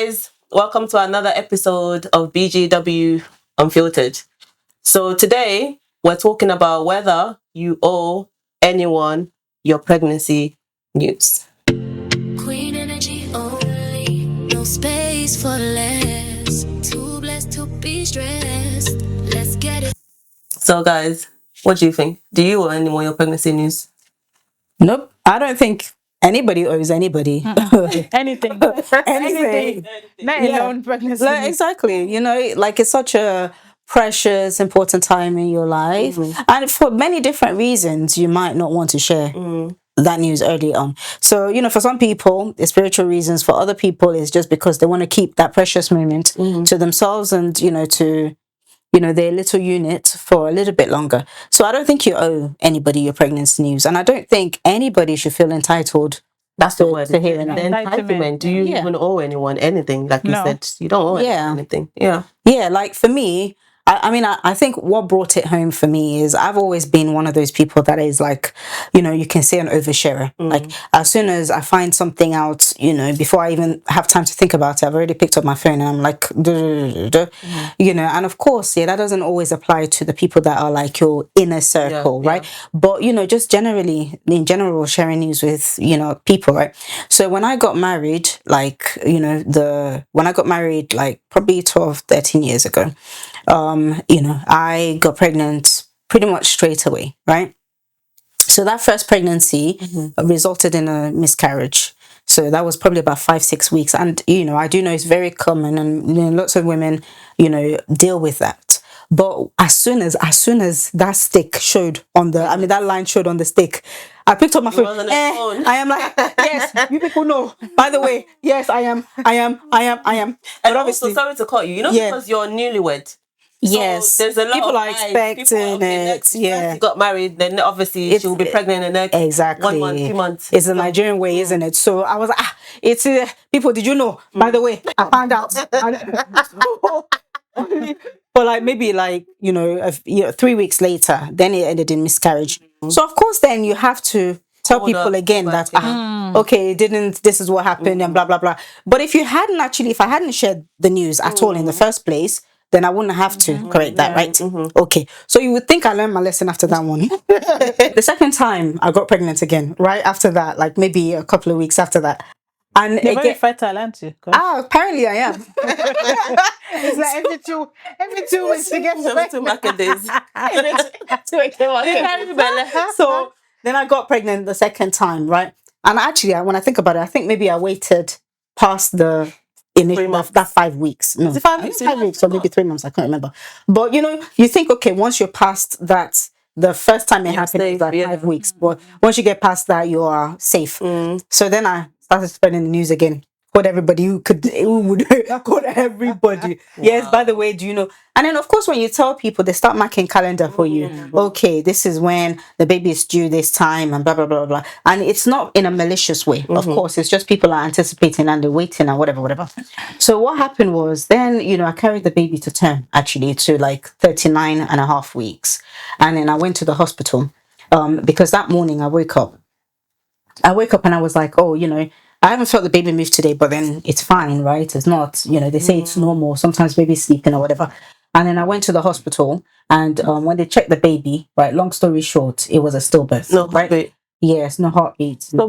guys, welcome to another episode of BGW Unfiltered. So today we're talking about whether you owe anyone your pregnancy news. Queen energy only, no space for less. Too blessed to be stressed. Let's get it. So guys, what do you think? Do you owe anyone your pregnancy news? Nope, I don't think anybody owes anybody Anything. anything. Not alone pregnancy. Like, exactly. Like it's such a precious, important time in your life, and for many different reasons, you might not want to share that news early on. So, for some people, it's spiritual reasons. For other people, it's just because they want to keep that precious moment to themselves and to their little unit for a little bit longer. So I don't think you owe anybody your pregnancy news, and I don't think anybody should feel entitled. That's the word. To hear The that. entitlement. Do you Yeah. even owe anyone anything? Like you No. said, you don't owe Yeah. anything. Yeah. Yeah, like for me, I think what brought it home for me is I've always been one of those people that is like, you can say an oversharer. Like as soon as I find something out, before I even have time to think about it, I've already picked up my phone and I'm like, duh, duh, duh, duh. And of course, that doesn't always apply to the people that are like your inner circle, right? But, just generally, in general, sharing news with, people, right? So when I got married, like, when I got married, like probably 12, 13 years ago, I got pregnant pretty much straight away, right? So that first pregnancy resulted in a miscarriage. So that was probably about 5-6 weeks. And, I do know it's very common and lots of women, deal with that. But as soon as that stick showed on that line showed on the stick, I picked up my phone. I am like, yes, you people know. By the way, yes, I am. And But obviously, sorry to cut you. Because you're newlywed. Yes, So there's a lot people of are expecting it. She got married, then obviously she will be pregnant in the next exactly 1 month, 2 months. It's a Nigerian way, isn't it? So I was like, it's people. Did you know? By the way, I found out. But like maybe 3 weeks later, then it ended in miscarriage. So of course, then you have to tell people again that okay, this is what happened and blah blah blah. But if I hadn't shared the news at all in the first place, then I wouldn't have to correct that, right? Okay. So you would think I learned my lesson after that one. The second time I got pregnant again, right after that, like maybe a couple of weeks after that. And You're very fertile, aren't you? Apparently I am. It's like every two weeks to get to market days. So then I got pregnant the second time, right? And actually, when I think about it, I think maybe I waited past the that 5 weeks. No, 5 weeks? 5 weeks or maybe 3 months. I can't remember. But you think, okay, once you're past that, the first time it happened was like 5 weeks. But once you get past that, you are safe. So then I started spreading the news again. Called everybody who would call everybody. Wow. Yes, by the way, do you know? And then of course when you tell people, they start marking calendar for you. Okay, this is when the baby is due this time and blah blah blah blah. And it's not in a malicious way, of course. It's just people are anticipating and they're waiting and whatever. So what happened was then, I carried the baby to term, actually, to like 39 and a half weeks. And then I went to the hospital because that morning I woke up and I was like, oh, I haven't felt the baby move today, but then it's fine, right? It's not, they say it's normal. Sometimes baby's sleeping or whatever. And then I went to the hospital and when they checked the baby, right, long story short, it was a stillbirth. No, right? Heartbeat. Yes, no heartbeat. So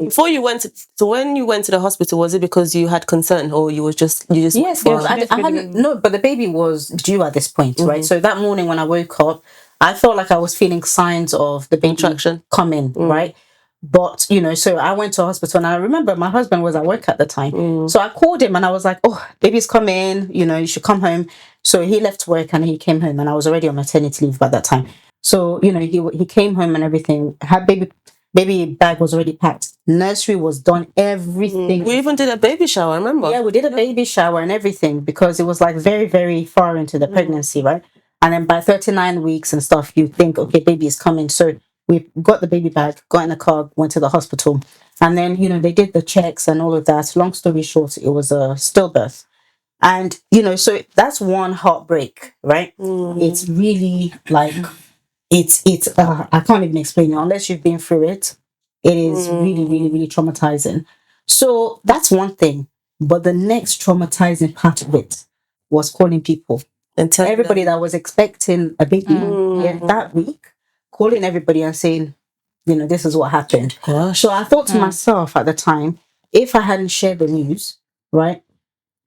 when you went to the hospital, was it because you had concern or you just Yes, I hadn't, no, but the baby was due at this point, right? So that morning when I woke up, I felt like I was feeling signs of the baby contraction coming, right? But, so I went to hospital and I remember my husband was at work at the time. So I called him and I was like, oh, baby's coming, you should come home. So he left work and he came home and I was already on maternity leave by that time. So, he came home and everything. Had baby bag was already packed. Nursery was done, everything. We even did a baby shower, I remember. Yeah, we did a baby shower and everything because it was like very, very far into the pregnancy, right? And then by 39 weeks and stuff, you think, okay, baby is coming. So we got the baby bag, got in the car, went to the hospital. And then, they did the checks and all of that. Long story short, it was a stillbirth. And, so that's one heartbreak, right? It's really like, it's I can't even explain it unless you've been through it. It is really, really, really traumatizing. So that's one thing. But the next traumatizing part of it was calling people. And tell Everybody that was expecting a baby that week, calling everybody and saying, this is what happened. Gosh. So I thought to myself at the time, if I hadn't shared the news, right,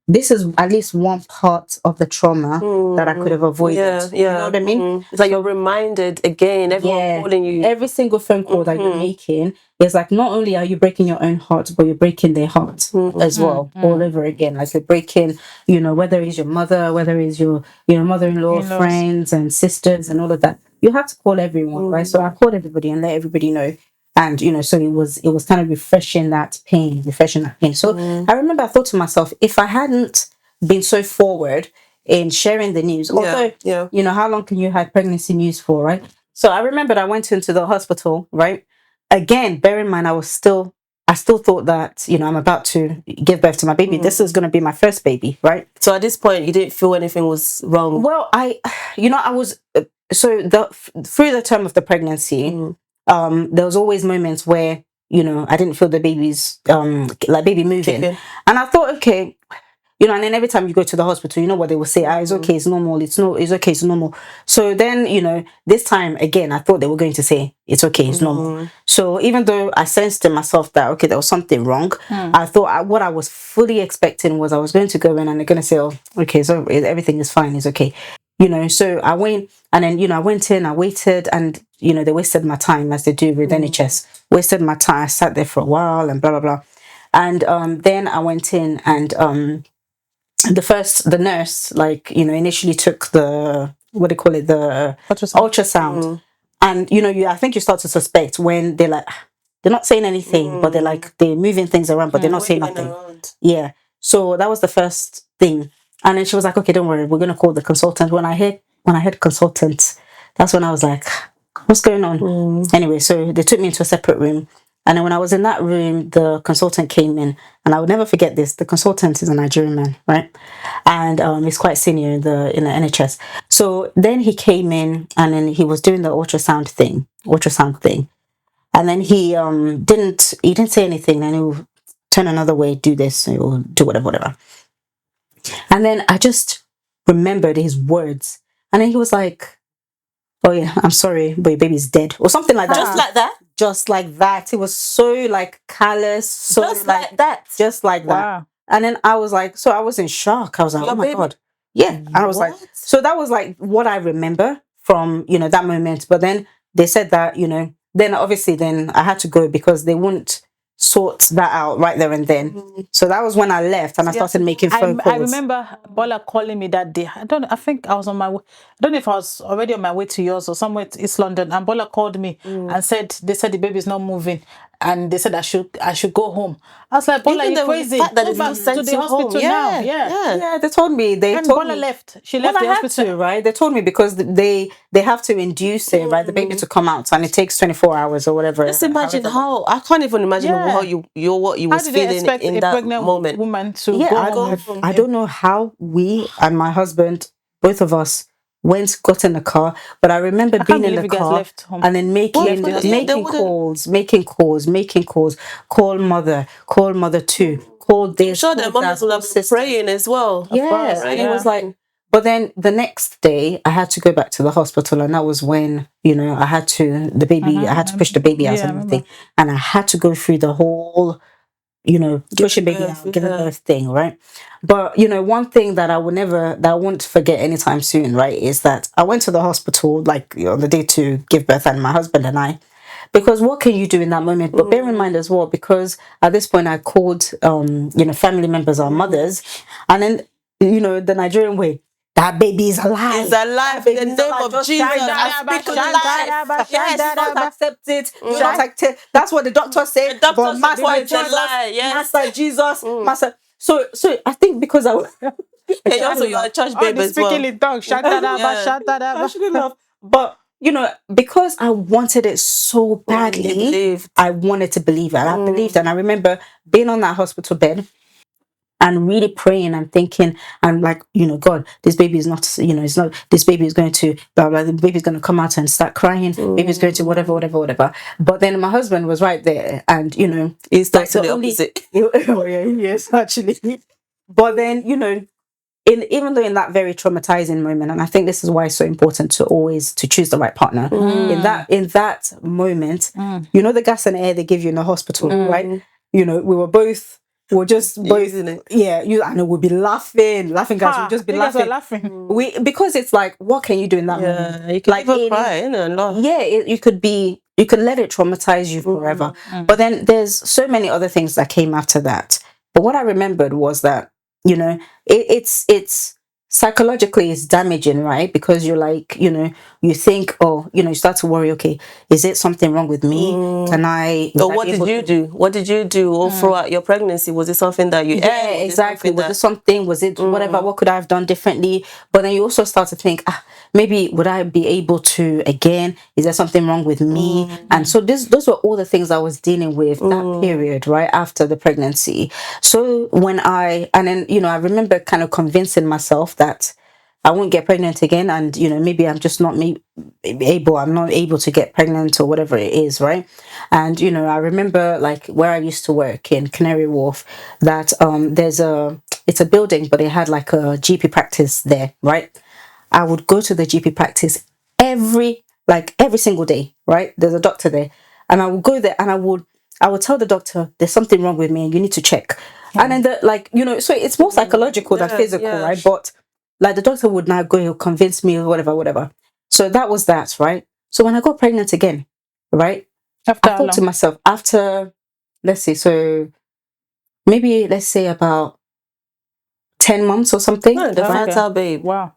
this is at least one part of the trauma that I could have avoided. Yeah, yeah. You know what I mean? It's like you're reminded again, everyone calling you. Every single phone call that you're making is like, not only are you breaking your own heart, but you're breaking their heart as well, all over again. Like you're breaking, whether it's your mother, whether it's your mother-in-law, friends and sisters and all of that. You have to call everyone, right? So I called everybody and let everybody know. And so it was kind of refreshing that pain. So I remember I thought to myself, if I hadn't been so forward in sharing the news, although how long can you hide pregnancy news for, right? So I remembered I went into the hospital, right? Again, bear in mind I still thought that I'm about to give birth to my baby. This is going to be my first baby, right? So at this point you didn't feel anything was wrong? Well, I was through the term of the pregnancy, there was always moments where I didn't feel the baby's like baby moving, and I thought, okay, and then every time you go to the hospital, you know what they will say, it's okay, it's normal, it's okay, it's normal. So then this time again I thought they were going to say it's okay, it's normal. So even though I sensed in myself that okay, there was something wrong, I thought what I was fully expecting was I was going to go in and they're going to say, oh, okay, so everything is fine, it's okay. So I went, and then I went in, I waited, and they wasted my time, as they do with NHS. Wasted my time. I sat there for a while and blah blah blah, and then I went in, and the nurse, like initially took the, what do you call it, the ultrasound. And I think you start to suspect when they're not saying anything, but they're moving things around, but they're not saying nothing. Yeah. So that was the first thing. And then she was like, okay, don't worry, we're going to call the consultant. When I heard consultant, that's when I was like, what's going on? Anyway, so they took me into a separate room. And then when I was in that room, the consultant came in, and I would never forget this. The consultant is a Nigerian man, right? And he's quite senior in the NHS. So then he came in, and then he was doing the ultrasound thing. And then he didn't say anything, and he would turn another way, do this, or do whatever. And then I just remembered his words. And then he was like, oh yeah, I'm sorry, but your baby's dead, or something like that. Just like that. It was so like callous, so just like that. Wow. And then I was like, so I was in shock. I was like, oh my God. Yeah. And I was like, so that was like what I remember from, that moment. But then they said that, then obviously then I had to go because they wouldn't sort that out right there and then. So that was when I left and I started making phone calls. I remember Bola calling me that day. I think I was on my way. I don't know if I was already on my way to yours or somewhere to East London, and Bola called me and they said the baby's not moving, and they said I should go home. I was like, Bola, you're crazy. Go back to the hospital now. Yeah, they told me. Bola left. She left the hospital. Right? They told me because they have to induce it, right, the baby to come out, and it takes 24 hours or whatever. Just imagine how, I can't even imagine what you was feeling in that moment. Woman to go home. I don't know how we and my husband, both of us, got in the car, but I remember being in the car and then making calls. Call mother too. Call this. I'm sure their mothers will have been praying as well. Yeah, and it was like. But then the next day, I had to go back to the hospital, and that was when I had to push the baby out and everything, and I had to go through the whole. Push a baby out, give birth thing, right? But one thing that I won't forget anytime soon, right, is that I went to the hospital like on the day to give birth, and my husband and I, because what can you do in that moment? But bear in mind as well, because at this point I called family members, our mothers, and then the Nigerian way. That baby is alive. It's alive in the name of Jesus. I speak life. Yes, don't accept it. Do not accept. That's what the doctor said. The doctor but Master Jesus, Master Jesus, Master. So I think because I was. And also you're a church baby as well. Speaking in tongues. I shouldn't laugh. But because I wanted it so badly, I wanted to believe it. And I believed, and I remember being on that hospital bed. and really praying and thinking and like, God, this baby is not, it's not, this baby is going to, blah, blah, the baby's going to come out and start crying, baby's going to whatever. But then my husband was right there and, It's like totally opposite. oh yeah, yes, actually. But then, even though in that very traumatizing moment, and I think this is why it's so important to always to choose the right partner. In that moment, the gas and air they give you in the hospital, right? We were just both, Using it. yeah. And we'll be laughing, guys. We'll just be you guys were laughing. laughing. Because it's like, what can you do in that moment? Yeah, you can Like, even cry, and laugh. Yeah, you could let it traumatize you forever. But then there's so many other things that came after that. But what I remembered was that, it's psychologically it's damaging, right? Because you're like, you think, you start to worry, okay, is it something wrong with me? Can I Or what did you do? What did you do all throughout your pregnancy? Was it something that you yeah, ate? exactly. Was it something? Was it whatever? What could I have done differently? But then you also start to think, maybe would I be able to again? Is there something wrong with me? And so those were all the things I was dealing with that period, right after the pregnancy. So I remember kind of convincing myself that I won't get pregnant again, and maybe I'm just not I'm not able to get pregnant or whatever it is, right? And I remember like where I used to work in Canary Wharf, that it's a building, but it had like a GP practice there, right? I would go to the GP practice every single day, right? There's a doctor there, and I would go there and I would tell the doctor there's something wrong with me and you need to check. And then so it's more psychological than physical, right? But like the doctor would now go, he'll convince me or whatever. So that was that, right? So when I got pregnant again, right? After I how thought long? to myself, after, let's see, so maybe let's say about 10 months or something. No, the right? fertile babe. Wow.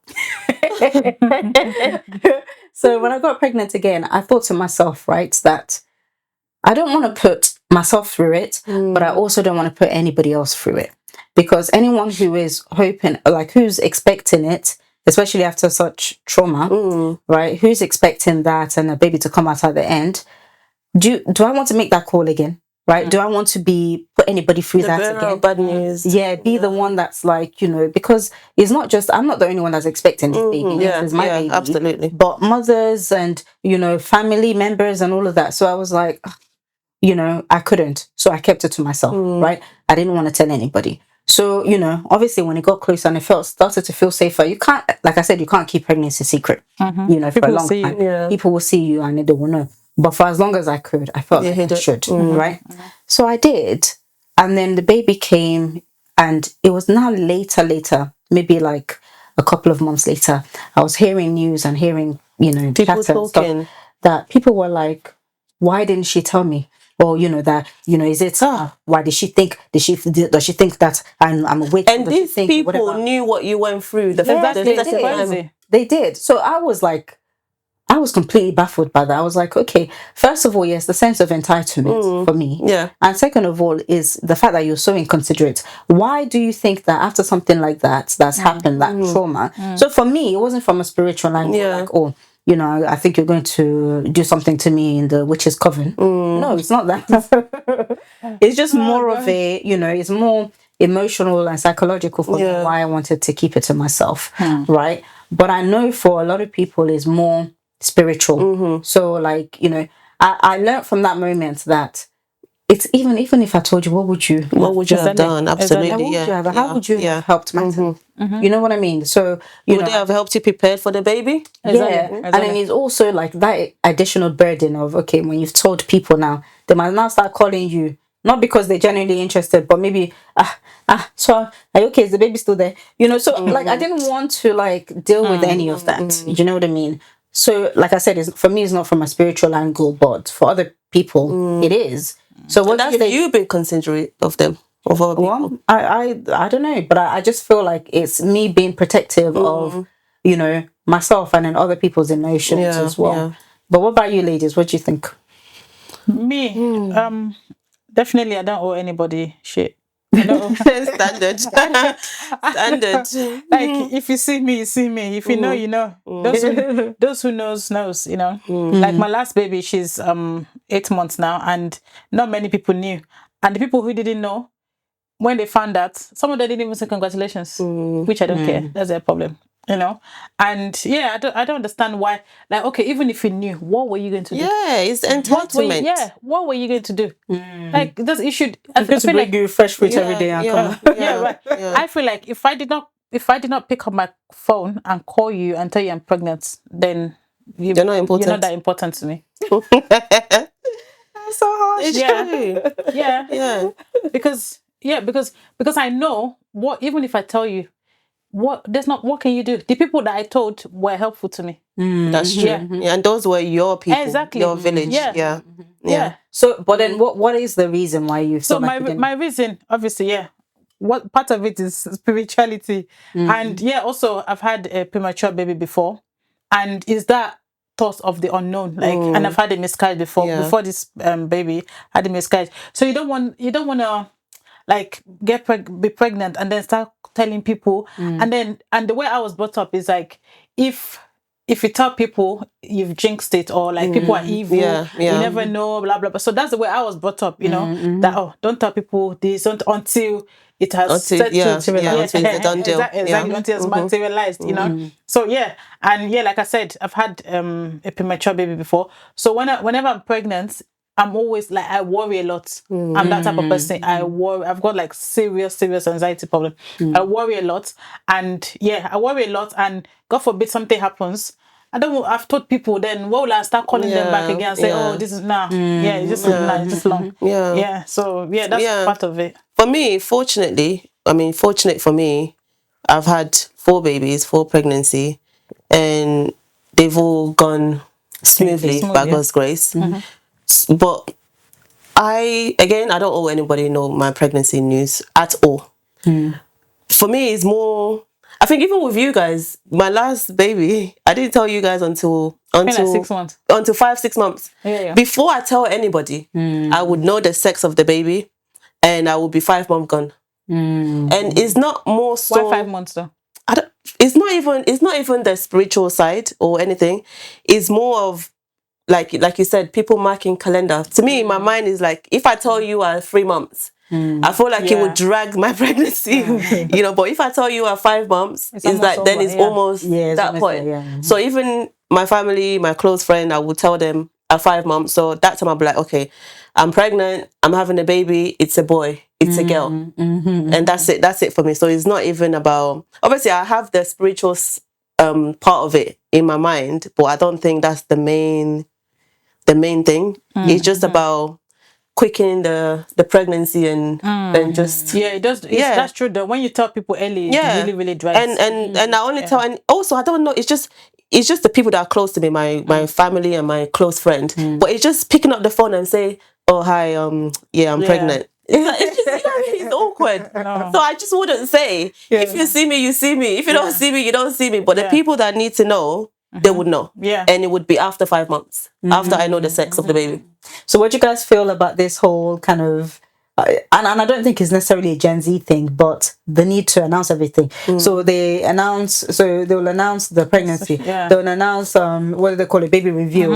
So when I got pregnant again, I thought to myself, right, that I don't want to put myself through it, but I also don't want to put anybody else through it. Because anyone who is hoping, like who's expecting it, especially after such trauma, right, who's expecting that and a baby to come out at the end, do I want to make that call again? Right? Do I want to put anybody through The that bearer again? of bad news. Yeah, be the one that's like, because it's not just, I'm not the only one that's expecting this baby. Yes, it's my baby. Absolutely. But mothers and, family members and all of that. So I was like, I couldn't. So I kept it to myself, right? I didn't want to tell anybody. So, obviously when it got closer and it started to feel safer, you can't, like I said, you can't keep pregnancy secret, for a long time. Yeah. People will see you and they will know. But for as long as I could, I felt like I should, right? So I did. And then the baby came, and it was now later, maybe like a couple of months later, I was hearing news and hearing, People chatter and talking. stuff, that people were like, why didn't she tell me? Or that is it? Why does she think? Does she think that I'm awake? And these people knew what you went through. The second time. They did. So I was completely baffled by that. I was like, okay, first of all, yes, the sense of entitlement for me. Yeah. And second of all is the fact that you're so inconsiderate. Why do you think that after something like that's happened, that trauma? So for me, it wasn't from a spiritual angle, like, oh, I think you're going to do something to me in the witch's coven. No, it's not that. It's just more of a, it's more emotional and psychological for me, why I wanted to keep it to myself, right? But I know for a lot of people it's more spiritual. So like, I learned from that moment that it's even if I told you, what would you have done? Absolutely, How would you have helped myself? You know what I mean? So would they have helped you prepare for the baby? And then it's also like that additional burden of, okay, when you've told people now, they might now start calling you, not because they're genuinely interested, but maybe so are you okay, is the baby still there? So like I didn't want to like deal with any of that. You know what I mean? So like I said, for me it's not from a spiritual angle, but for other people it is. So what that's you being considerate of them, of other people? Well, I don't know, but I just feel like it's me being protective of, myself and then other people's emotions as well. Yeah. But what about you ladies? What do you think? Me, definitely I don't owe anybody shit. Standard. Standard. Like if you see me, you see me. If you know, you know. Those who knows. Like my last baby, she's 8 months now, and not many people knew. And the people who didn't know, when they found that, some of them didn't even say congratulations, which I don't care. That's their problem, And yeah, I don't understand why. Like, okay, even if you knew, what were you going to do? Yeah, it's entitlement. What were you going to do? Like, this you should. I Just feel bring like you fresh fruit every day and come. right. I feel like if I did not pick up my phone and call you and tell you I'm pregnant, then You're not important. You're not that important to me. So harsh. It's true. Yeah. Because I know what, even if I tell you what can you do? The people that I told were helpful to me. That's true. Yeah, and those were your people, Exactly. your village. Yeah. So, but then what is the reason why you feel So my reason, obviously, what part of it is spirituality, and also I've had a premature baby before, and is that thought of the unknown, like, and I've had a miscarriage before this baby had a miscarriage. So you don't want to like be pregnant and then start telling people, and the way I was brought up is like, if you tell people, you've jinxed it, or like people are evil, you never know, blah blah blah. So that's the way I was brought up, that don't tell people this until it has materialized. until It's done deal. Exactly, until it's materialized, So like I said, I've had a premature baby before. So whenever I'm pregnant, I'm always like, I worry a lot. I'm that type of person. I worry. I've got like serious anxiety problem. I worry a lot, and I worry a lot. And God forbid something happens, I've told people. Then what will I start calling them back again and say, "Oh, this is now." It's just long. So that's part of it. For me, fortunate for me, I've had 4 babies, 4 pregnancy, and they've all gone smoothly by God's grace. But I don't owe anybody know my pregnancy news at all. For me, it's more, I think even with you guys, my last baby, I didn't tell you guys until Like 6 months. Until 5-6 months. Before I tell anybody, I would know the sex of the baby, and I would be 5 months gone. And it's not more so. Why 5 months though? It's not even the spiritual side or anything. It's more of, like you said, people marking calendar. To me, my mind is like, if I tell you are 3 months, I feel like it would drag my pregnancy, But if I tell you are 5 months, it's like then it's almost that point. So even my family, my close friend, I would tell them at 5 months. So that time I'll be like, okay, I'm pregnant, I'm having a baby, it's a boy, it's a girl, and that's it. That's it for me. So it's not even about. Obviously, I have the spiritual part of it in my mind, but I don't think that's the main thing. It's just about quickening the pregnancy and just it does. That's true though. When you tell people early, it really, really drives. And I only tell, and also I don't know, it's just the people that are close to me, my family and my close friend. But it's just picking up the phone and say, oh hi, I'm pregnant. It's awkward. No. So I just wouldn't say. If you see me, you see me. If you don't see me, you don't see me. But the people that need to know, they would know. And it would be after 5 months, after I know the sex of the baby. So what do you guys feel about this whole kind of, and I don't think it's necessarily a Gen Z thing, but the need to announce everything. So they will announce the pregnancy. They'll announce, what do they call it? Baby review,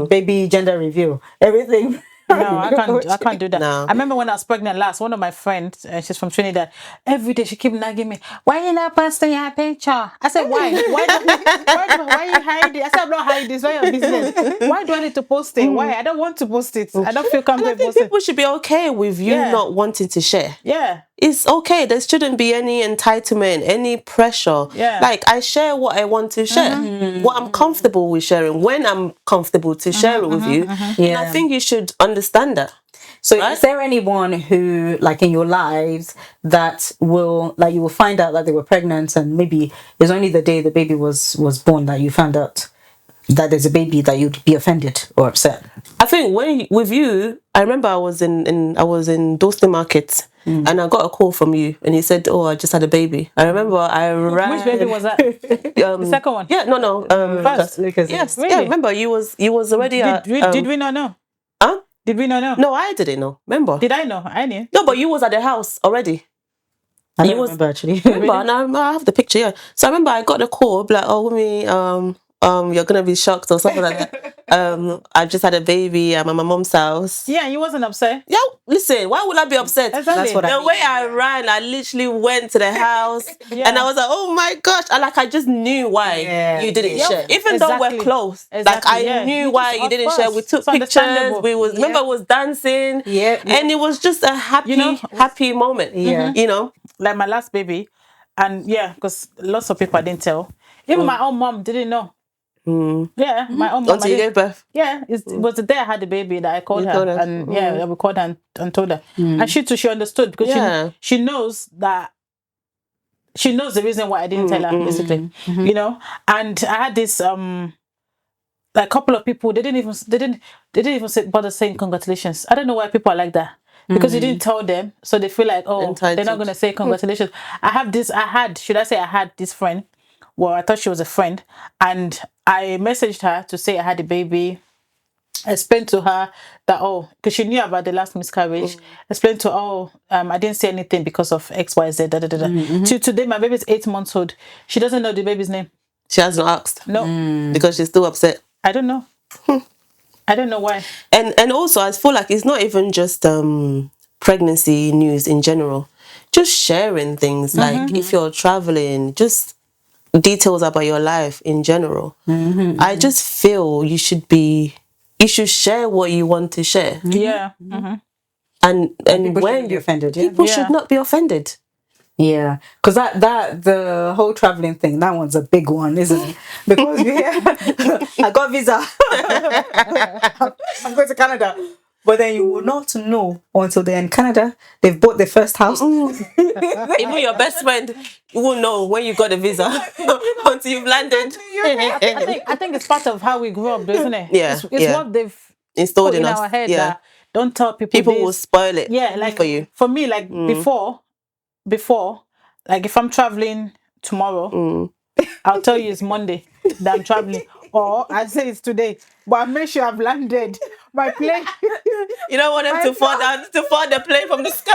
baby gender review, everything. No, I can't do that. No. I remember when I was pregnant last, one of my friends, she's from Trinidad, every day she kept nagging me, why you not posting your picture? I said, why? Why you hide it? I said, I'm not hiding, it's not your business. Why do I need to post it? Why? I don't want to post it. I don't feel comfortable posting. People should be okay with you not wanting to share. Yeah. It's okay. There shouldn't be any entitlement, any pressure. Yeah. Like, I share what I want to share, what I'm comfortable with sharing, when I'm comfortable to share it with you. And I think you should understand that. So is there anyone who, like, in your lives that will, like, you will find out that they were pregnant and maybe it's only the day the baby was born that you found out that there's a baby, that you'd be offended or upset? I think with you, I remember I was in Dalston Market and I got a call from you and you said, oh, I just had a baby. I remember I ran. Which baby was that? The second one? Yeah, no. First? Lucas. Yes, Really? yeah, remember you was already Did we not know? Huh? Did we not know? No, I didn't know. Remember? Did I know? I knew. No, but you was at the house already. I don't remember actually. Remember, and I have the picture, yeah. So I remember I got the call, like, oh, me, you're gonna be shocked or something like that. I just had a baby. I'm at my mom's house. Yeah, you wasn't upset. Yeah, listen, why would I be upset? Exactly. That's what I The mean. way I ran, I literally went to the house Yeah. and I was like, oh my gosh. I just knew why Yeah, you didn't yeah. share. Even though we're Exactly. close. Exactly, Like I yeah. knew You why just- you of didn't course. share. We took It's pictures. understandable. We was remember I was dancing. Yeah, yeah. And it was just a happy, happy moment. Yeah. You know? Like my last baby, and yeah, because lots of people I didn't tell. Even my own mom didn't know. Yeah, my own mom. Until you gave birth. Yeah, it was the day I had the baby that I called You her, told her. and yeah, we called her and told her, and she too, she understood because Yeah. she knows that. She knows the reason why I didn't tell her, basically, you know. And I had this like a couple of people. They didn't even bother saying congratulations. I don't know why people are like that because you didn't tell them, so they feel like, oh, they're not Entitled. going to say congratulations. I had this friend. Well, I thought she was a friend, and I messaged her to say I had a baby. I explained to her that, oh, because she knew about the last miscarriage. Explained to her, oh, I didn't say anything because of X, Y, Z, da da da da. To today, my baby's 8 months old. She doesn't know the baby's name. She hasn't asked. No, Because she's still upset. I don't know. I don't know why. And also I feel like it's not even just pregnancy news in general. Just sharing things like if you're traveling, just details about your life in general. I just feel you should share what you want to share. Yeah. And People when shouldn't be offended. Yeah. people Yeah. should not be offended. Yeah, because that the whole traveling thing, that one's a big one, isn't it? Because I got visa, I'm going to Canada, but then you will not know until they're in Canada. They've bought their first house. Even your best friend, you won't know when you got a visa until you've landed. I think it's part of how we grew up, isn't it? Yeah, It's yeah. what they've Installed put in us. our head Yeah. that don't tell people. People this. will spoil it. Yeah, like for you. For me, like before, like if I'm traveling tomorrow, I'll tell you it's Monday that I'm traveling, or I say it's today, but I make sure I've landed my plane. You don't want them to fall the plane from the sky.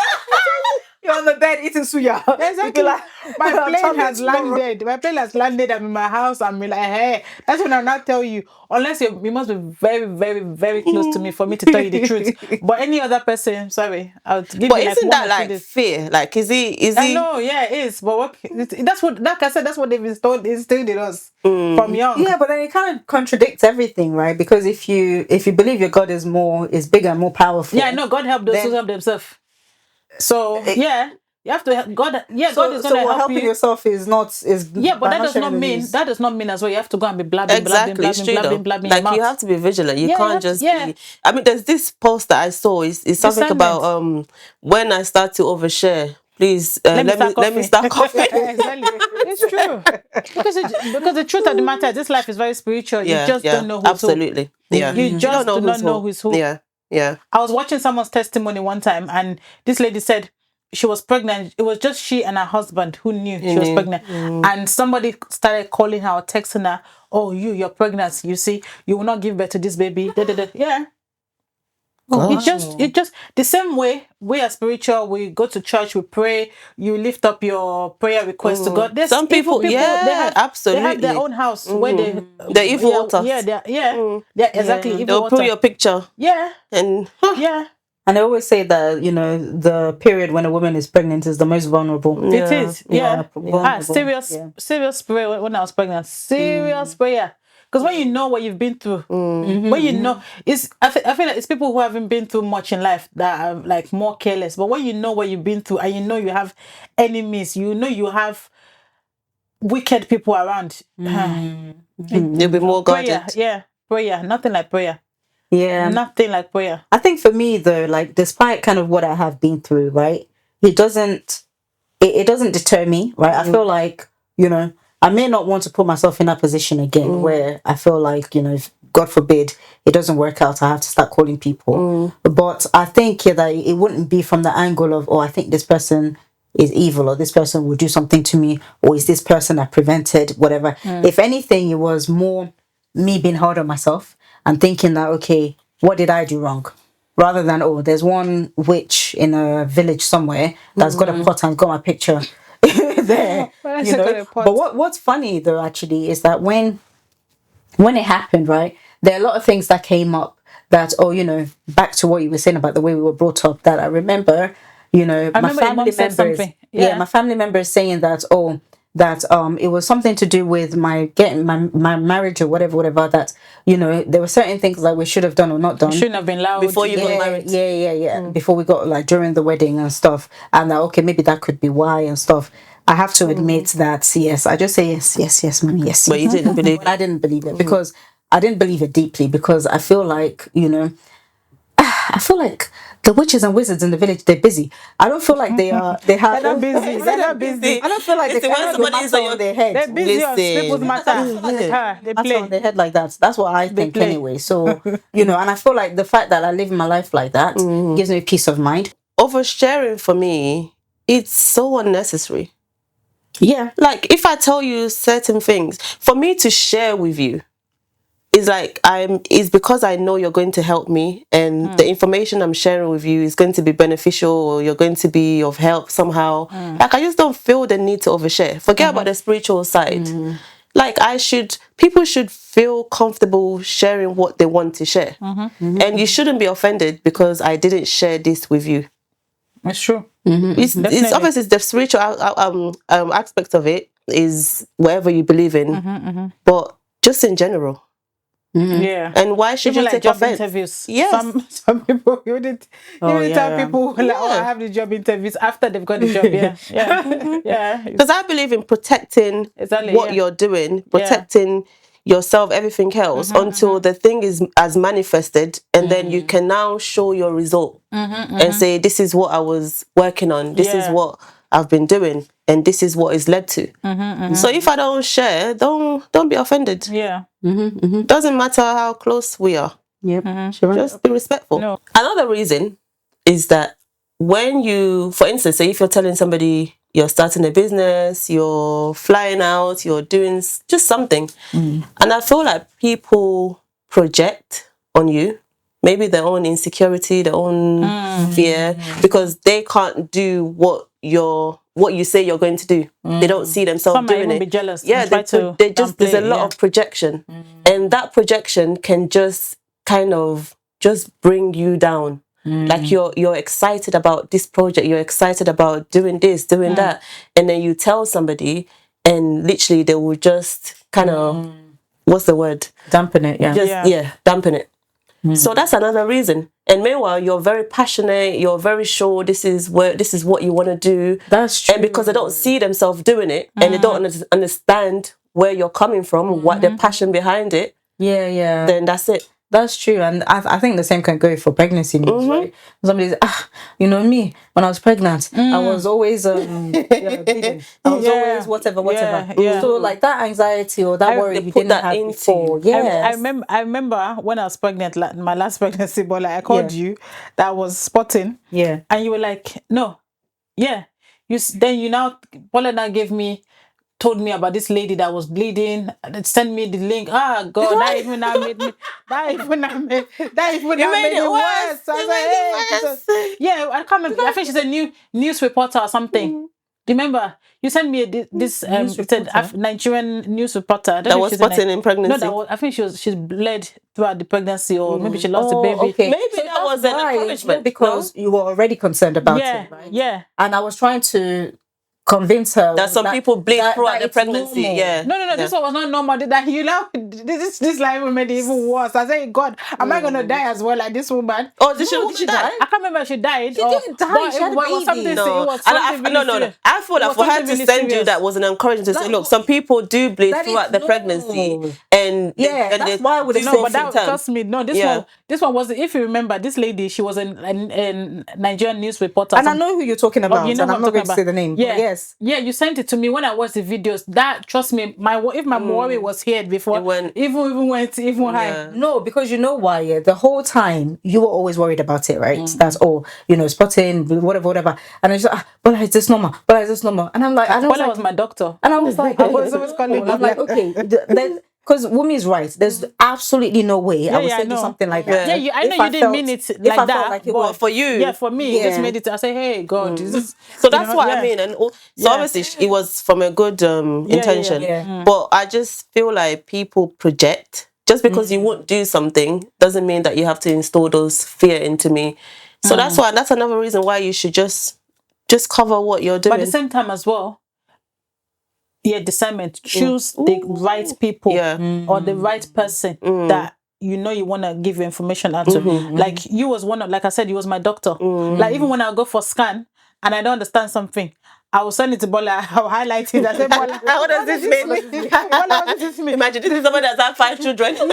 You're on the bed eating suya. Exactly. You'll be like, My "I'm plane traveling has tomorrow." landed. My plane has landed. I'm in my house. I'm like, hey, that's when I'll not tell you. Unless you must be very, very, very close to me for me to tell you the truth. But any other person, sorry, I'll give But you like isn't 1 that or 2 like days. fear? Like is he I know, yeah, it is. But what, that's what, like I said, that's what they've instilled in us from young. Yeah, but then it kind of contradicts everything, right? Because if you believe your God is bigger, more powerful. Yeah, I know. God help those who Then- help themselves. So yeah, you have to help God. Yeah, So, God is so going to what help helping you. yourself is Yeah, but by that does sharing not the mean news. as well. You have to go and be blabbing, exactly straight up. blabbing. Like your you mouth. have to be vigilant. You Yeah, you can't have to- just yeah. be. I mean, there's this post that I saw. It's something Discernment. about when I start to overshare. Please let me start coughing. Exactly. It's true. Because the truth of the matter is this life is very spiritual. Yeah, You just don't know who's absolutely. Yeah, You just don't do not know who's who. Yeah, yeah. I was watching someone's testimony one time, and this lady said she was pregnant. It was just she and her husband who knew she was pregnant. And somebody started calling her or texting her, "Oh, you're pregnant. You see, you will not give birth to this baby." Da, da, da. Yeah. It just the same way we are spiritual. We go to church, we pray. You lift up your prayer request to God. There's Some people, evil yeah, they have absolutely. their own house where they The evil waters. yeah, exactly. Evil They'll water. put your picture Yeah, and yeah. And they always say that, the period when a woman is pregnant is the most vulnerable. It is, yeah. vulnerable. Serious prayer when I was pregnant. Serious prayer. Because when you know what you've been through, when you know, I feel like it's people who haven't been through much in life that are like more careless. But when you know what you've been through and you know you have enemies, you know you have wicked people around, you'll be more guarded. prayer. Nothing like prayer. Yeah. Nothing like prayer. I think for me though, like despite kind of what I have been through, right, it doesn't deter me, right? I feel like, I may not want to put myself in that position again where I feel like, if God forbid it doesn't work out, I have to start calling people. But I think that it wouldn't be from the angle of, oh, I think this person is evil or this person will do something to me, or is this person that prevented whatever. If anything, it was more me being hard on myself and thinking that, okay, what did I do wrong? Rather than, oh, there's one witch in a village somewhere that's got a pot and got my picture there. Got a pot? But what's funny though actually is that when it happened, right, there are a lot of things that came up that, back to what you were saying about the way we were brought up, that I remember, my remember your mom family said members, something. Yeah. my family members saying that, that it was something to do with my getting my marriage or whatever, that there were certain things that we should have done or not done Shouldn't have been loud. Before you got married. before we got, like, during the wedding and stuff, and that, okay, maybe that could be why and stuff. I have to admit that, yes, I just say yes, mommy, yes. But you didn't believe But I didn't believe it, because I didn't believe it deeply, because I feel like, I feel like the witches and wizards in the village, they're busy. I don't feel like they have. They're not busy. They're not busy. I don't feel like they Listen, when carry the somebody is matter on on their head. They're busy on Listen. people's matter. They Matter play. on their head like that. That's what I think play. anyway. So, and I feel like the fact that I live my life like that gives me peace of mind. Oversharing for me, it's so unnecessary. Yeah. Like, if I tell you certain things, for me to share with you, is like it's because I know you're going to help me, and the information I'm sharing with you is going to be beneficial, or you're going to be of help somehow. Like, I just don't feel the need to overshare. Forget about the spiritual side. Like, people should feel comfortable sharing what they want to share. And you shouldn't be offended because I didn't share this with you. It's true. It's obviously the spiritual aspect of it is whatever you believe in, but just in general. Yeah. And why should Even you like take job offense? interviews. Yes. Some people you wouldn't tell people like, oh, I have the job interviews after they've got the job. Yeah. Because I believe in protecting Exactly, what yeah. you're doing, protecting yourself, everything else, until the thing is as manifested, and then you can now show your result and say, this is what I was working on, this is what I've been doing, and this is what it's led to. So if I don't share, don't be offended. Yeah. Doesn't matter how close we are. Yep. Just be respectful. No. Another reason is that when you, for instance, say if you're telling somebody you're starting a business, you're flying out, you're doing just something, and I feel like people project on you, maybe their own insecurity, their own fear, because they can't do what you say you're going to do. They don't see themselves Some might doing even it. be jealous. Yeah, and try to there's a downplay, lot of projection, and that projection can just kind of just bring you down. Like you're excited about this project, you're excited about doing this, doing that, and then you tell somebody, and literally they will just kind of what's the word? Dampen it. Yeah. Dampen it. So that's another reason. And meanwhile, you're very passionate, you're very sure this is what you want to do. That's true. And because they don't see themselves doing it, and they don't understand where you're coming from, what the passion behind it, Yeah. then that's it. That's true, and I think the same can go for pregnancy news, right? Somebody's me when I was pregnant, I was always bleeding. I was always whatever. Yeah. So like that anxiety or that worry they you put didn't that have into before. you. Yes. I remember when I was pregnant, like my last pregnancy, but like I called you, that was spotting. Yeah. And you were like, no, yeah. Then you now, Paula now told me about this lady that was bleeding and send me the link. Ah, God, that even now made me. That even now made it worse. So I was like, hey, yeah, I can't remember. I think she's a news reporter or something. Do you remember? You sent me this Nigerian news reporter. I don't That know was if she's spotting in pregnancy. No, I think she's bled throughout the pregnancy, or maybe she lost the baby. Okay. Maybe So that was an encouragement, because you were already concerned about Yeah, it, right? yeah. And I was trying to convince her that some people bleed throughout the it's pregnancy. normal. Yeah. No. This one was not normal. That you know, this life made it even worse. I say, God, am I gonna die as well like this woman? Oh, did she die? I can't remember if she died. She didn't die. She had a baby. Something. No, It was something really no. serious. I feel It like was for her something to really send you serious. that was an encouragement to say, look, some people do bleed That is throughout the normal. pregnancy, and That's why I would do have No, same but that symptoms. trust me. No, this one was. If you remember, this lady, she was a Nigerian news reporter. And I know who you're talking about, You know and who I'm not going to talking say about. the name. Yeah, But yes. Yeah, you sent it to me when I watched the videos. That, trust me, if my worry was here before, It went- even went high. Yeah. No, because you know why? Yeah, the whole time you were always worried about it, right? That's all. Spotting, whatever. And I was like, but is this normal? But is this normal? And I'm like, I don't. Paula was my doctor. And I was like, I was always calling. I'm like, okay, because Wumi is right. There's absolutely no way I would I send you know. something like that. Yeah, I know If I you didn't felt- mean it if like I felt that. like it but was for you. Yeah, for me, it just Yeah. made it. I say, hey, God, this is. So that's what yeah. I mean, and so Yeah. obviously it was from a good intention. yeah. But I just feel like people project Just because you won't do something doesn't mean that you have to install those fear into me. So that's another reason why you should just cover what you're doing. But at the same time as well, discernment. Choose the right people or the right person that you know you want to give your information out to. Like you was like I said, you was my doctor. Like even when I go for scan and I don't understand something, I will send it to Bola. I'll highlight it. I say, Bola, what does this mean? Bola, what does this mean? Imagine this is somebody that's had 5 children. 4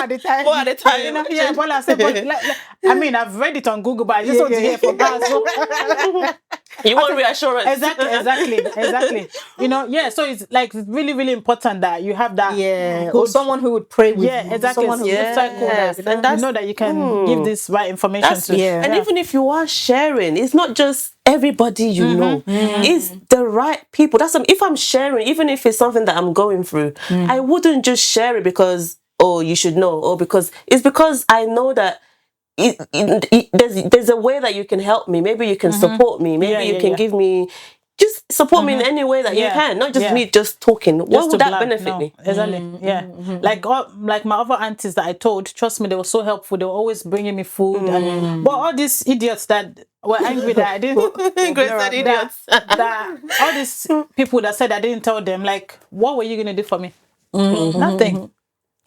at a time. 4 at a time. You know, yeah, Bola said, I mean, I've read it on Google, but I just want to hear from her. So. You want reassurance. Exactly. You know, so it's like really, really important that you have that. Yeah, or someone who would pray with you. Exactly. Someone who and you know that you can give this right information to. And even if you are sharing, it's not just everybody you know. It's the right people. If I'm sharing, even if it's something that I'm going through, I wouldn't just share it because, oh, you should know, or because I know that there's a way that you can help me. Maybe you can support me. Maybe you can give me, just support me in any way that you can. Not just me just talking. What would that benefit me? Exactly. Like my other aunties that I told, trust me, they were so helpful. They were always bringing me food. But all these idiots that were angry that I didn't. idiots. That all these people that said I didn't tell them, like, what were you gonna do for me? Nothing.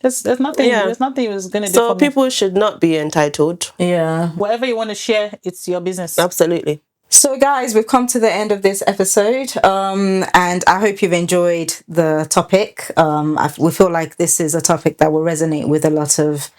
There's nothing. There's nothing you was gonna do. So people should not be entitled. Yeah. Whatever you want to share, it's your business. Absolutely. So guys, we've come to the end of this episode, and I hope you've enjoyed the topic. We feel like this is a topic that will resonate with a lot of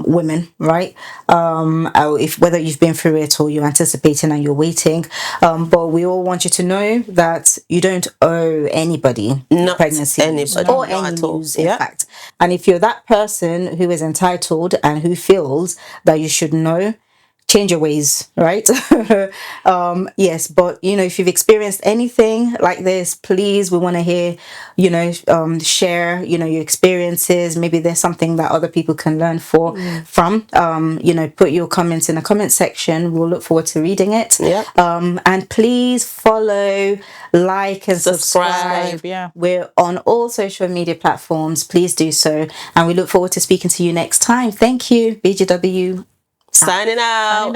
women, right? If whether you've been through it or you're anticipating and you're waiting, but we all want you to know that you don't owe anybody pregnancy anybody, or any news, in fact. And if you're that person who is entitled and who feels that you should know, change your ways, right? Yes, but if you've experienced anything like this, please, we want to hear, share, your experiences. Maybe there's something that other people can learn from. Put your comments in the comment section. We'll look forward to reading it. And please follow, like, and subscribe. We're on all social media platforms. Please do so. And we look forward to speaking to you next time. Thank you. BGW. Signing out.